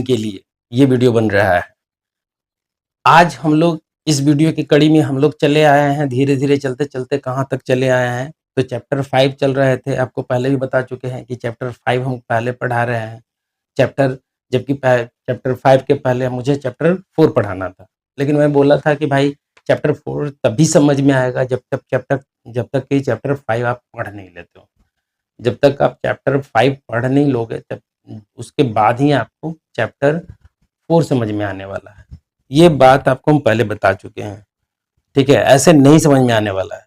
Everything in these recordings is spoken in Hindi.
के लिए ये वीडियो बन रहा है। आज हम लोग इस वीडियो की कड़ी में हम लोग चले आए हैं, धीरे-धीरे चलते-चलते कहाँ तक चले आए हैं, तो चैप्टर 5 चल रहे थे, आपको पहले भी बता चुके हैं कि चैप्टर 5 हम पहले पढ़ा रहे हैं। चैप्टर जबकि चैप्टर 5 के पहले मुझे चैप्टर 4 पढ़ाना था। लेकिन मैं बोला था कि भाई चैप्टर 4 तभी समझ में आएगा जब तक कि चैप्टर 5 आप पढ़ नहीं लेते हो। जब तक आप चैप्टर 5 पढ़ नहीं लोगे तब उसके बाद ही आपको चैप्टर 4 समझ में आने वाला है। ये बात आपको हम पहले बता चुके हैं, ठीक है? ऐसे नहीं समझ में आने वाला है।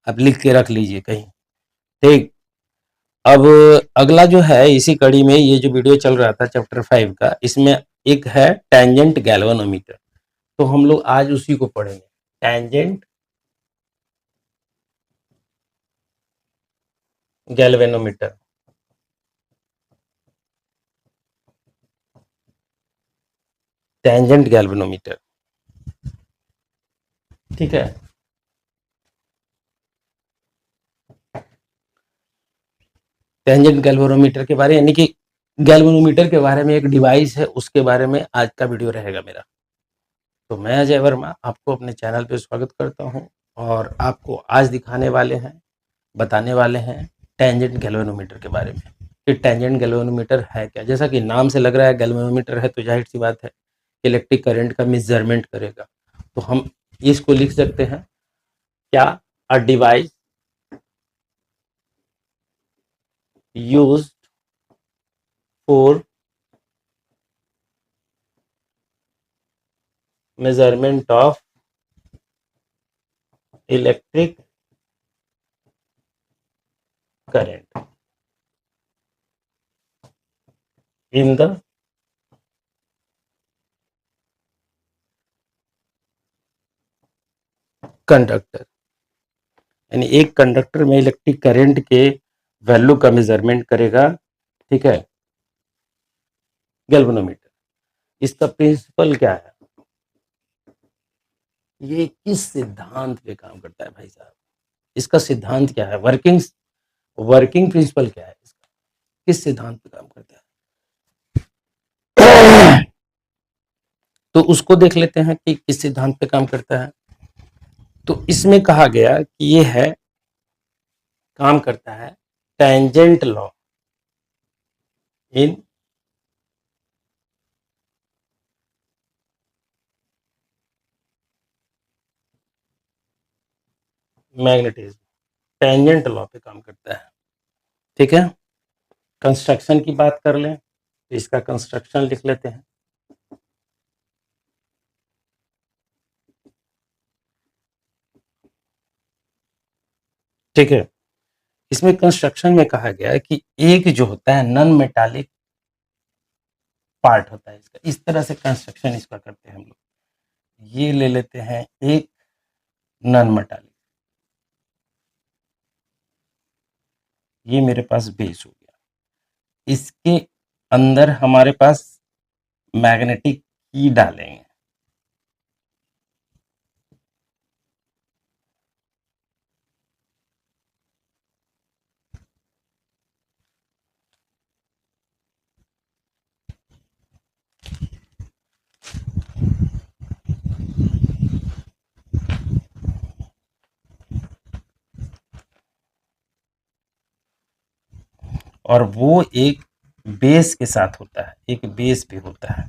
आप लिख के रख लीजिए कहीं, ठीक? अब अगला जो है इसी कड़ी में ये जो वीडियो चल रहा था चैप्टर 5 का, इसमें एक है टेंजेंट गैल्वेनोमीटर। तो हम लोग आज उसी को पढ़ेंगे। Tangent galvanometer. टेंजेंट गैल्वेनोमीटर, ठीक है? टेंजेंट गैल्वेनोमीटर के बारे यानी कि गैल्वेनोमीटर के बारे में एक डिवाइस है, उसके बारे में आज का वीडियो रहेगा मेरा। तो मैं अजय वर्मा आपको अपने चैनल पे स्वागत करता हूँ और आपको आज दिखाने वाले हैं, बताने वाले हैं टेंजेंट गैल्वेनोमीटर के बारे में कि टेंजेंट गैल्वेनोमीटर है क्या। जैसा कि नाम से लग रहा है गैल्वेनोमीटर है तो जाहिर सी बात है इलेक्ट्रिक करंट का मेजरमेंट करेगा। तो हम इसको लिख सकते हैं क्या, a device used for measurement of electric current in the conductor. यानी एक कंडक्टर में इलेक्ट्रिक करंट के वैल्यू का मेजरमेंट करेगा, ठीक है, गैल्वेनोमीटर। इसका प्रिंसिपल क्या है, ये किस सिद्धांत पे काम करता है भाई साहब, इसका सिद्धांत क्या है, वर्किंग वर्किंग प्रिंसिपल क्या है इसका, किस सिद्धांत पे काम करता है। तो उसको देख लेते हैं कि किस सिद्धांत पे काम करता है। तो इसमें कहा गया कि ये है, काम करता है tangent law in magnetism. Tangent law पे काम करता है, ठीक है। कंस्ट्रक्शन की बात कर लें तो इसका कंस्ट्रक्शन लिख लेते हैं। ठीक है, इसमें कंस्ट्रक्शन में कहा गया है कि एक जो होता है नॉन मेटालिक पार्ट होता है इसका, इस तरह से कंस्ट्रक्शन इसका करते हैं हम लोग। ये ले लेते हैं एक नॉन मेटालिक, ये मेरे पास बेस हो गया। इसके अंदर हमारे पास मैग्नेटिक की डालेंगे, और वो एक बेस के साथ होता है, एक बेस पे होता है।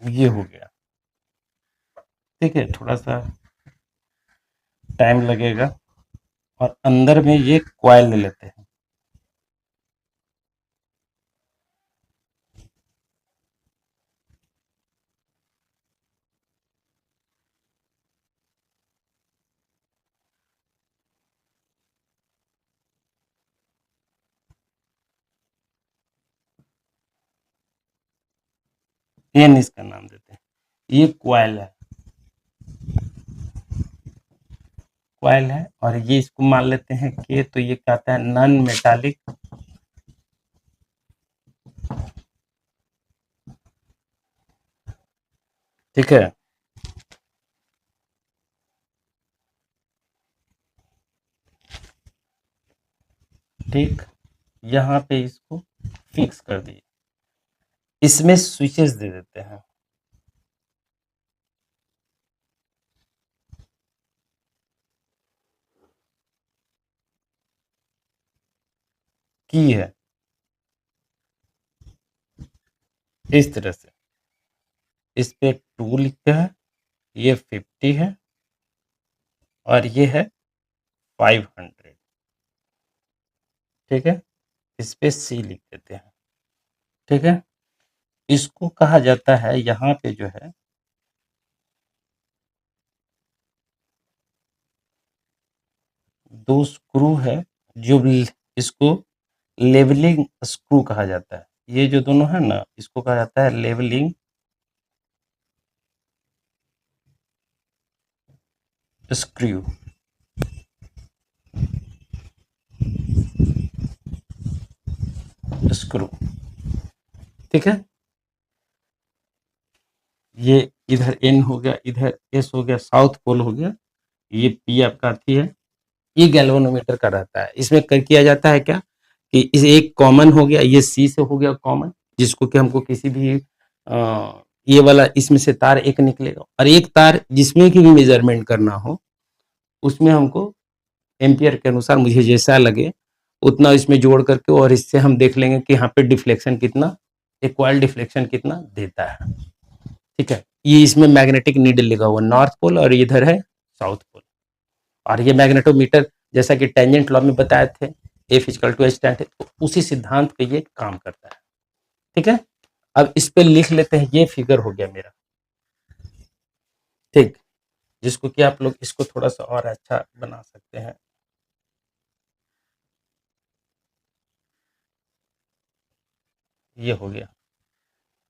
ये हो गया, ठीक है, थोड़ा सा टाइम लगेगा। और अंदर में ये कॉइल ले लेते हैं, एन इसका नाम देते हैं। ये क्वाइल है, क्वाइल है, और ये इसको मान लेते हैं के, तो ये कहता है नॉन मेटालिक ठीक है। ठीक, यहाँ पे इसको फिक्स कर दिए, इसमें स्विचेस दे देते हैं। की है इस तरह से, इस पे 2 लिखते हैं, ये 50 है और ये है 500, ठीक है। इस पे सी लिख देते हैं, ठीक है। इसको कहा जाता है, यहाँ पे जो है 2 स्क्रू है, जो इसको लेवलिंग स्क्रू कहा जाता है। ये जो दोनों है ना, इसको कहा जाता है लेवलिंग स्क्रू। स्क्रू, ठीक है। ये इधर एन हो गया, इधर एस हो गया, साउथ पोल हो गया, ये पी आपका थी है। ये गैल्वेनोमीटर का रहता है। इसमें किया जाता है क्या कि इस एक कॉमन हो गया, ये सी से हो गया कॉमन, जिसको कि हमको किसी भी ये वाला इसमें से तार एक निकलेगा, और एक तार जिसमें की भी मेजरमेंट करना हो उसमें हमको एम्पियर के अनुसार मुझे जैसा लगे उतना इसमें जोड़ करके, और इससे हम देख लेंगे कि यहाँ पे डिफ्लेक्शन कितना, इक्वल डिफ्लेक्शन कितना देता है, ठीक है। ये इसमें मैग्नेटिक नीडल लगा हुआ नॉर्थ पोल, और इधर है साउथ पोल। और ये मैग्नेटोमीटर जैसा कि टेंजेंट लॉ में बताए थे, F equal to H tan है, तो उसी सिद्धांत पे ये काम करता है, ठीक है। अब इस पे लिख लेते हैं, ये फिगर हो गया मेरा, ठीक, जिसको कि आप लोग इसको थोड़ा सा और अच्छा बना सकते हैं। ये हो गया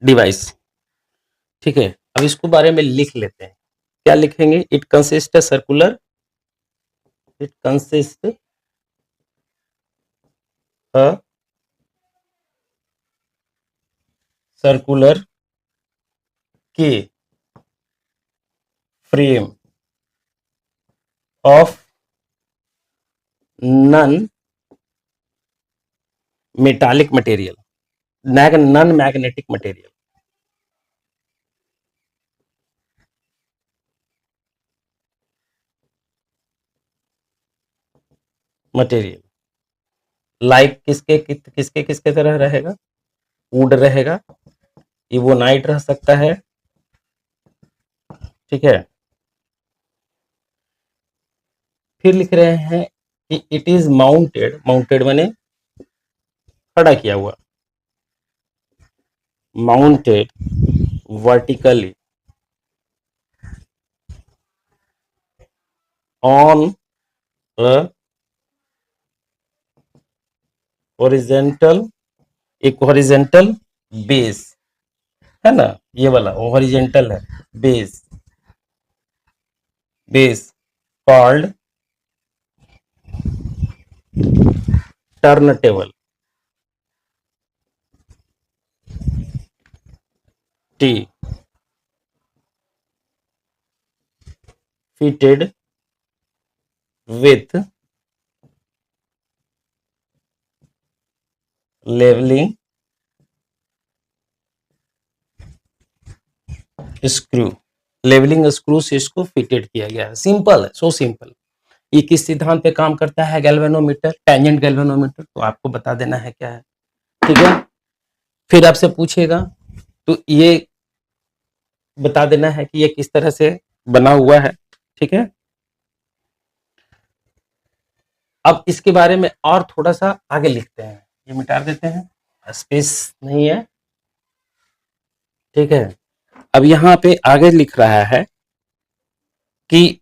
डिवाइस, ठीक है। अब इसको बारे में लिख लेते हैं, क्या लिखेंगे? It consist circular, it consist a circular के frame of non metallic material, non magnetic material, like किसके किसके किसके तरह रहेगा? वुड रहेगा, इवोनाइट रह सकता है, ठीक है। फिर लिख रहे हैं कि इट इज माउंटेड, माउंटेड माने खड़ा किया हुआ, mounted vertically on a horizontal, एक हॉरिजेंटल बेस है ना, ये वाला हॉरिजेंटल है, base, base called turn table, T, fitted with leveling screw, levelling screw से इसको फिटेड किया गया है। सिंपल है, सो सिंपल। ये किस सिद्धांत पे काम करता है? गैल्वेनोमीटर, टेंजेंट गैल्वेनोमीटर, तो आपको बता देना है क्या है, ठीक है। फिर आपसे पूछेगा तो ये बता देना है कि ये किस तरह से बना हुआ है, ठीक है। अब इसके बारे में और थोड़ा सा आगे लिखते हैं, ये मिटा देते हैं, स्पेस नहीं है, ठीक है। अब यहाँ पे आगे लिख रहा है कि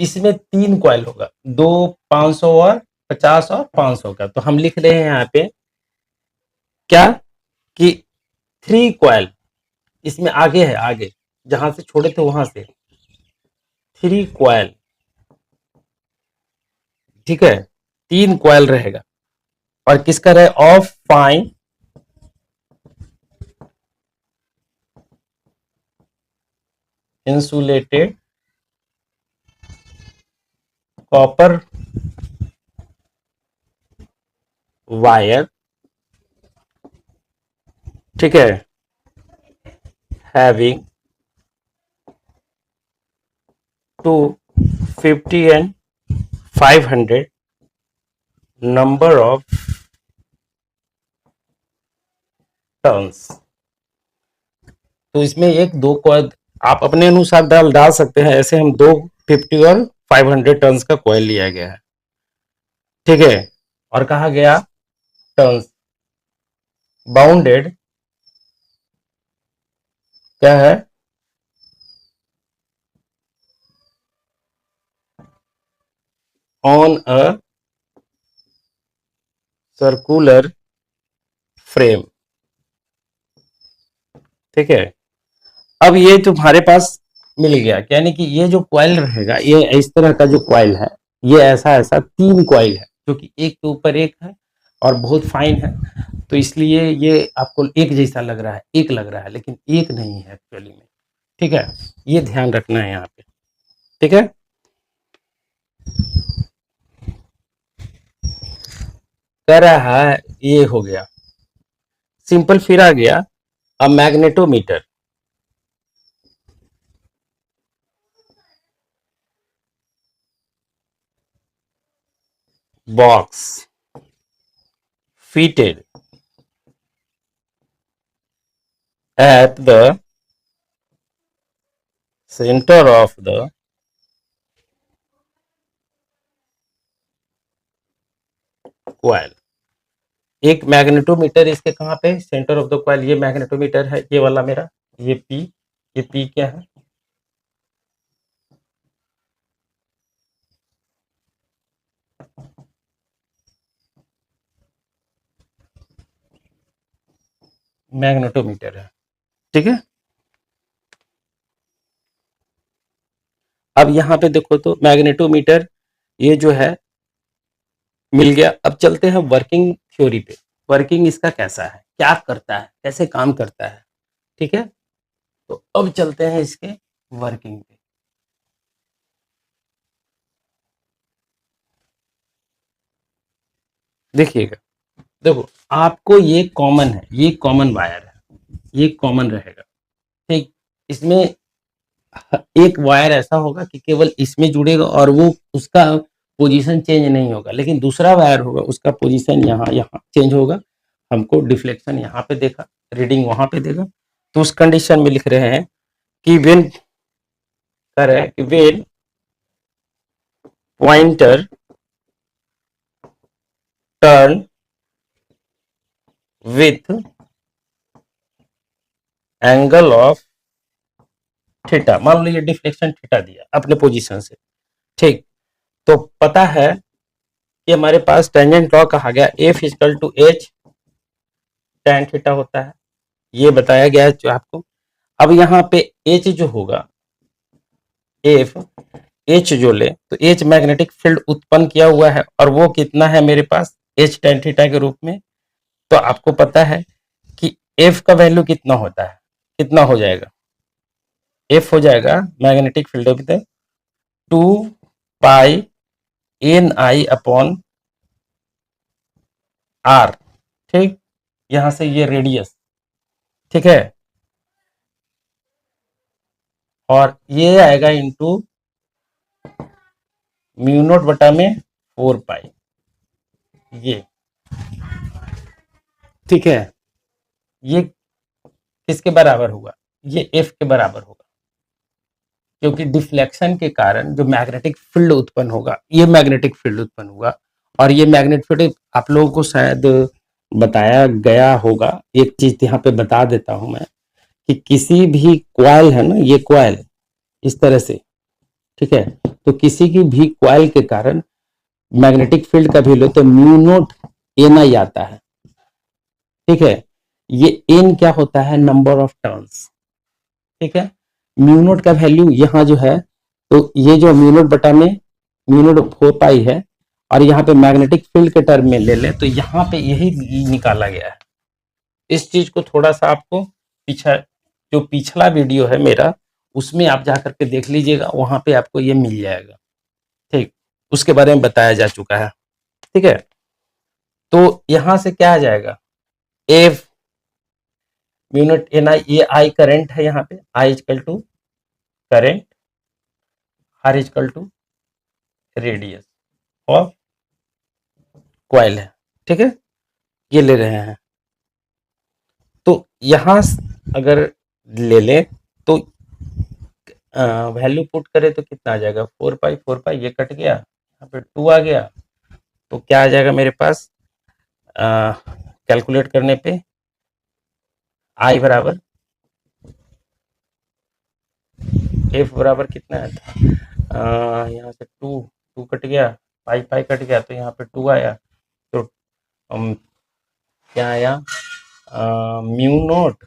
इसमें 3 कॉइल होगा, 2 500 और 50 और 500 का, तो हम लिख रहे हैं यहाँ पे क्या कि 3 कॉइल, इसमें आगे है, आगे जहां से छोड़े थे वहां से 3 कॉइल, ठीक है, 3 कॉइल रहेगा। और किसका रहे, of fine insulated copper wire, ठीक है, having 250 and 500 number of turns. तो इसमें एक दो कॉइल आप अपने अनुसार डाल सकते हैं, ऐसे हम 250 और 500 टर्न्स का कॉइल लिया गया है, ठीक है। और कहा गया टर्न्स बाउंडेड क्या है, ऑन अ सर्कुलर फ्रेम, ठीक है। अब ये तुम्हारे पास मिल गया, यानी कि ये जो कॉइल रहेगा, ये इस तरह का जो कॉइल है, ये ऐसा ऐसा 3 कॉइल है जो कि एक के ऊपर एक है और बहुत फाइन है, तो इसलिए ये आपको एक जैसा लग रहा है, एक लग रहा है, लेकिन एक नहीं है एक्चुअली में, ठीक है। ये ध्यान रखना है यहाँ पे, ठीक है। कह रहा है ये हो गया सिंपल, फिर आ गया a magnetometer, box fitted at the center of the coil। एक मैग्नेटोमीटर इसके कहाँ पे, सेंटर ऑफ द कॉइल, ये मैग्नेटोमीटर है, ये वाला मेरा, ये पी, ये पी क्या है, मैग्नेटोमीटर है, ठीक है। अब यहाँ पे देखो तो मैग्नेटोमीटर ये जो है मिल गया। अब चलते हैं वर्किंग थ्योरी पे, वर्किंग इसका कैसा है, क्या करता है, कैसे काम करता है, ठीक है। तो अब चलते हैं इसके वर्किंग पे। देखिएगा, देखो आपको ये कॉमन है, ये कॉमन वायर है, ये कॉमन रहेगा, ठीक। इसमें एक वायर ऐसा होगा कि केवल इसमें जुड़ेगा और वो उसका पोजीशन चेंज नहीं होगा, लेकिन दूसरा वायर होगा उसका पोजीशन यहाँ यहाँ चेंज होगा, हमको डिफ्लेक्शन यहाँ पे देखा, रीडिंग वहां पे देगा। तो उस कंडीशन में लिख रहे हैं कि वेन कर रहे हैं कि when pointer turn with angle of theta, मान लो ये डिफ्लेक्शन थीटा दिया अपने पोजीशन से, ठीक। तो पता है कि हमारे पास टेंजेंट लॉ कहा गया F equal to H tan theta होता है, ये बताया गया है जो आपको। अब यहाँ पे एच जो होगा, एफ एच जो ले तो एच मैग्नेटिक फील्ड उत्पन्न किया हुआ है, और वो कितना है मेरे पास, एच tan थीटा के रूप में। तो आपको पता है कि एफ का वैल्यू कितना होता है, कितना हो जाएगा, एफ हो जाएगा magnetic field of the 2 pi N I upon R, ठीक। यहां से ये रेडियस, ठीक है, और ये आएगा इंटू म्यू नोट बटा में 4 पाई, ये ठीक है। ये किसके बराबर होगा, ये एफ के बराबर होगा, क्योंकि डिफ्लेक्शन के कारण जो मैग्नेटिक फील्ड उत्पन्न होगा, ये मैग्नेटिक फील्ड उत्पन्न होगा। और ये मैग्नेटिक फील्ड आप लोगों को शायद बताया गया होगा, एक चीज यहाँ पे बता देता हूं मैं, कि किसी भी कॉइल है ना, ये कॉइल इस तरह से, ठीक है, तो किसी की भी कॉइल के कारण मैग्नेटिक फील्ड का वैल्यू तो म्यू नोट एन आई आता है, ठीक है। ये n क्या होता है, नंबर ऑफ टर्न्स, ठीक है। म्यू नोट का वैल्यू यहाँ जो है, तो ये जो म्यू नोट बटा में म्यू नोट 4 पाई है, और यहाँ पे मैग्नेटिक फील्ड के टर्म में ले ले तो यहाँ पे यही निकाला गया है। इस चीज को थोड़ा सा आपको जो पिछला वीडियो है मेरा, उसमें आप जाकर के देख लीजिएगा, वहां पे आपको ये मिल जाएगा, ठीक, उसके बारे में बताया जा चुका है, ठीक है। तो यहां से क्या आ जाएगा, F mu naught N I, ये आई करंट है, यहाँ पे I equal to current, R equal to radius of coil है, ठीक है, ये ले रहे हैं। तो यहां अगर ले लें तो वैल्यू पुट करें तो कितना आ जाएगा, 4 पाई ये कट गया, यहाँ पे 2 आ गया, तो क्या आ जाएगा मेरे पास, कैलकुलेट करने पे आई बराबर एफ बराबर कितना है था, यहाँ से 2 कट गया, पाई कट गया, तो यहाँ पे 2 आया, तो क्या आया, mu nought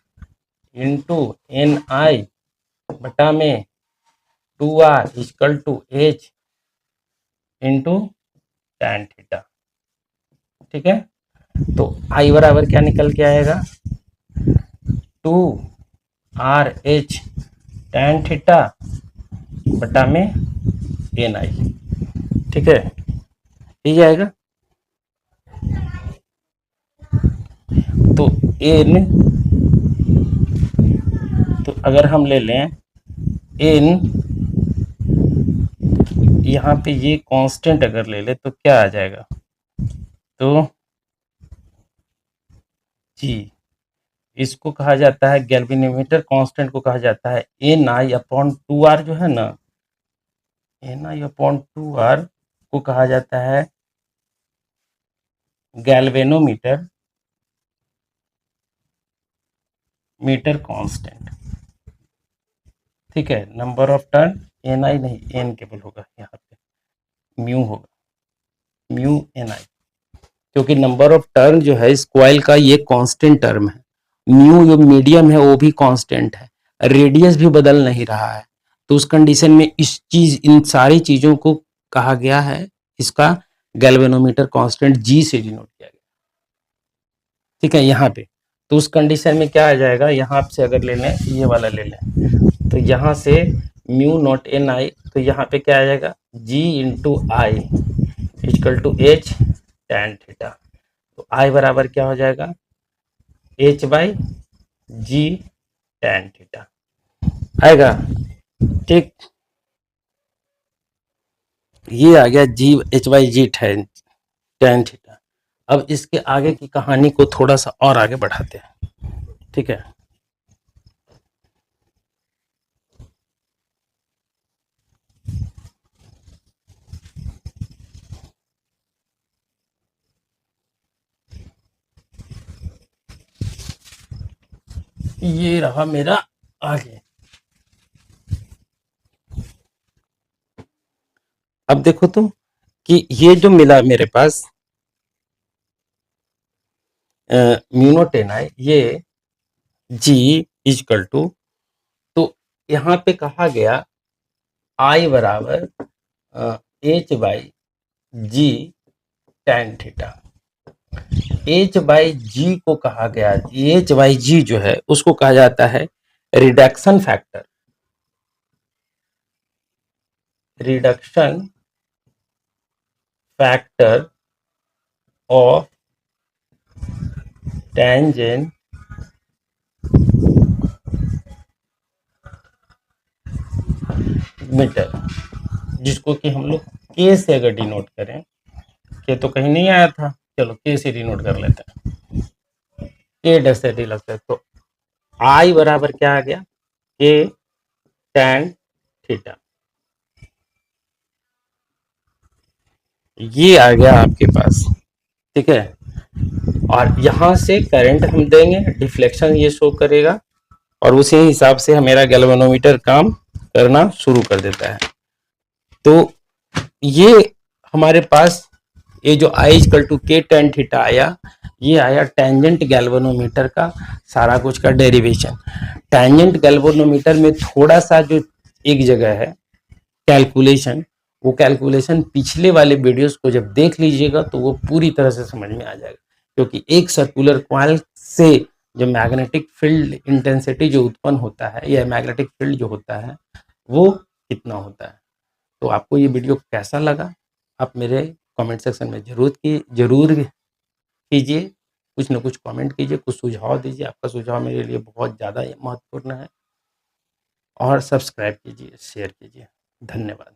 into N I बटा में 2r equal to H into tan theta, ठीक है। तो आई बराबर क्या निकल के आएगा, 2RH टैन थीटा बटा में एन आई, ठीक है, ठीक आएगा। तो एन, तो अगर हम ले लें एन, यहाँ पे ये कांस्टेंट अगर ले ले तो क्या आ जाएगा, तो जी इसको कहा जाता है, गैल्वेनोमीटर कांस्टेंट को कहा जाता है एन आई अपॉन 2r, जो है ना, एन आई अपॉन 2r को कहा जाता है गैल्वेनोमीटर मीटर कांस्टेंट, ठीक है। नंबर ऑफ टर्न एन आई नहीं, एन केवल होगा, यहाँ पे म्यू होगा, म्यू एन आई, क्योंकि नंबर ऑफ टर्न जो है इस कॉइल का ये कांस्टेंट टर्म है, म्यू जो मीडियम है वो भी कांस्टेंट है, रेडियस भी बदल नहीं रहा है, तो उस कंडीशन में इन सारी चीजों को कहा गया है, इसका गैल्वेनोमीटर कांस्टेंट जी से डिनोट किया गया, ठीक है। यहाँ पे तो उस कंडीशन में क्या आ जाएगा, यहाँ से अगर ले लें, ये वाला ले लें, तो यहाँ से म्यू नॉट एन आई, तो यहाँ पे क्या आ जाएगा, G into I equal to H tan theta, तो आई बराबर क्या हो जाएगा, H by G tan theta आएगा, ठीक। ये आ गया G H by G tan theta. अब इसके आगे की कहानी को थोड़ा सा और आगे बढ़ाते हैं, ठीक है। ये रहा मेरा आगे, अब देखो तो कि ये जो मिला मेरे पास म्यूनोटेन है, ये जी इजकल टू, तो यहाँ पे कहा गया आई बराबर H by G tan theta, H by G को कहा गया, एच बाई जी जो है उसको कहा जाता है reduction factor, reduction factor of tangent meter, जिसको कि हम लोग के से अगर डिनोट करें, के तो कहीं नहीं आया था, चलो के से डिनोट कर लेते हैं, के डैश से डी लगता है, तो आई बराबर क्या आ गया, के टैन थीटा, ये आ गया आपके पास, ठीक है। और यहां से करंट हम देंगे, डिफ्लेक्शन ये शो करेगा, और उसी हिसाब से मेरा गैल्वेनोमीटर काम करना शुरू कर देता है। तो ये हमारे पास ये जो I equal to K tan theta आया, ये आया टेंजेंट गैल्वेनोमीटर का सारा कुछ का डेरिवेशन। टेंजेंट गैल्वेनोमीटर में थोड़ा सा जो एक जगह है कैलकुलेशन, वो कैलकुलेशन पिछले वाले वीडियोस को जब देख लीजिएगा तो वो पूरी तरह से समझ में आ जाएगा, क्योंकि एक सर्कुलर कॉइल से जो मैग्नेटिक फील्ड इंटेंसिटी जो उत्पन्न होता है या मैग्नेटिक फील्ड जो होता है वो कितना होता है। तो आपको ये वीडियो कैसा लगा आप मेरे कमेंट सेक्शन में जरूर कीजिए, कुछ ना कुछ कमेंट कीजिए, कुछ सुझाव दीजिए। आपका सुझाव मेरे लिए बहुत ज़्यादा महत्वपूर्ण है। और सब्सक्राइब कीजिए, शेयर कीजिए। धन्यवाद।